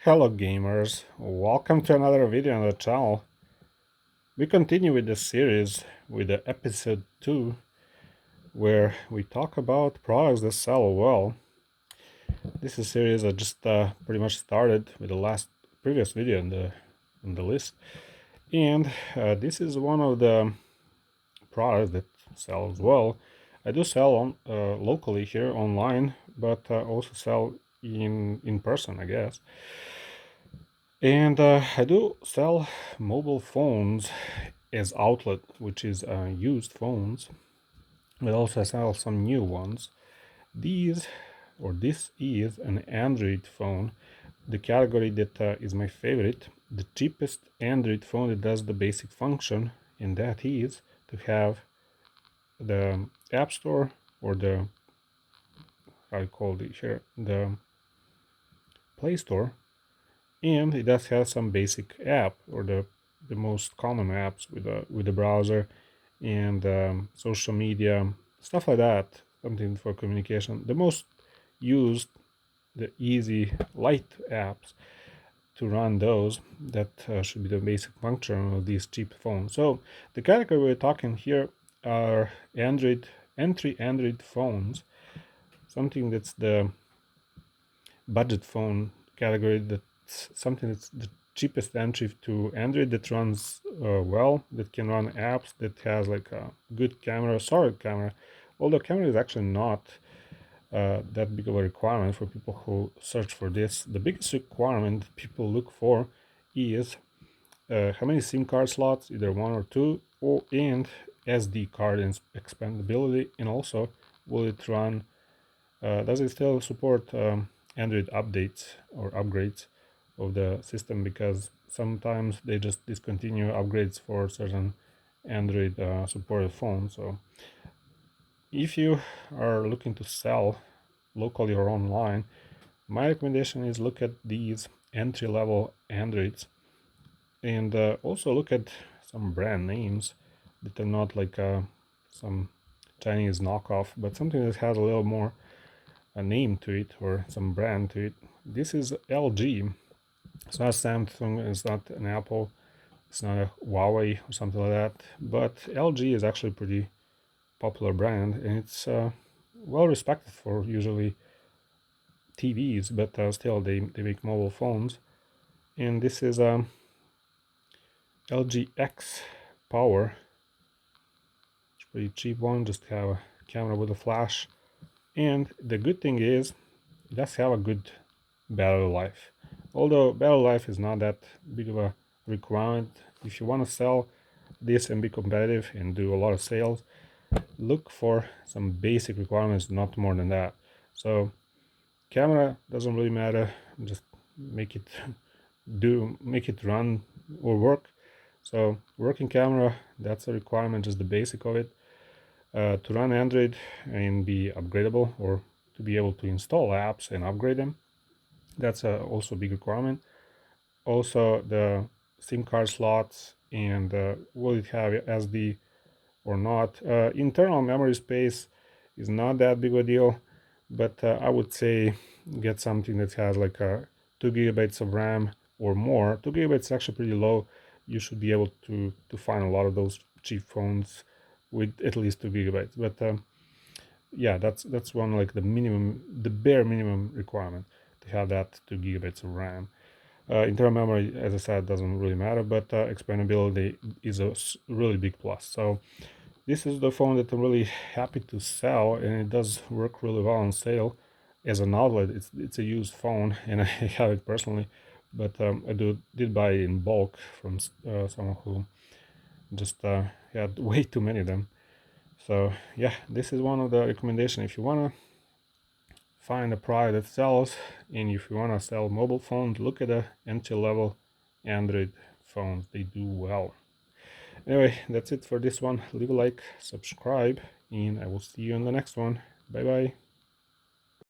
Hello gamers, welcome to another video on the channel. We continue with the series with the episode 2 where we talk about products that sell well. This is a series I just pretty much started with the last previous video on the list, and this is one of the products that sells well. I do sell on locally here online, but also sell in person, I guess. And I do sell mobile phones as outlet, which is used phones, but also sell some new ones. This is an Android phone, the category that is my favorite, the cheapest Android phone that does the basic function, and that is to have the App Store or the, how you call it here, the Play Store, and it does have some basic app or the most common apps with the browser and social media stuff like that, something for communication, the most used, the easy light apps to run those. That should be the basic function of these cheap phones. So the category we're talking here are entry Android phones, something that's the budget phone category, that's something that's the cheapest entry to Android, that runs well, that can run apps, that has like a good camera, solid camera. Although camera is actually not that big of a requirement for people who search for this. The biggest requirement people look for is how many SIM card slots, either one or two, and SD card expandability, and also will it run, does it still support Android updates or upgrades of the system, because sometimes they just discontinue upgrades for certain Android supported phones. So if you are looking to sell locally or online, my recommendation is look at these entry-level Androids, and also look at some brand names that are not like some Chinese knockoff, but something that has a little more a name to it or some brand to it. This is LG. It's not Samsung, it's not an Apple, it's not a Huawei or something like that, but LG is actually a pretty popular brand, and it's well respected for usually TVs, but still they make mobile phones. And this is LG X Power. It's a pretty cheap one, just have a camera with a flash. And the good thing is it does have a good battery life. Although battery life is not that big of a requirement, if you want to sell this and be competitive and do a lot of sales, look for some basic requirements, not more than that. So camera doesn't really matter, just make it make it run or work. So working camera, that's a requirement, just the basic of it. To run Android and be upgradable, or to be able to install apps and upgrade them, that's also a big requirement. Also the SIM card slots, and will it have SD or not. Internal memory space is not that big of a deal, but I would say get something that has like 2 gigabytes of RAM or more. 2 gigabytes is actually pretty low. You should be able to find a lot of those cheap phones with at least 2 gigabytes. But yeah, that's one, like the minimum, the bare minimum requirement, to have that 2 gigabytes of RAM. Internal memory, as I said, doesn't really matter, but expandability is a really big plus. So this is the phone that I'm really happy to sell, and it does work really well on sale as an outlet. It's a used phone, and I have it personally, but I did buy it in bulk from someone who just had way too many of them. So yeah, this is one of the recommendations. If you want to find a product that sells, and if you want to sell mobile phones, look at the entry-level Android phones. They do well. Anyway, that's it for this one. Leave a like, subscribe, and I will see you in the next one. Bye bye.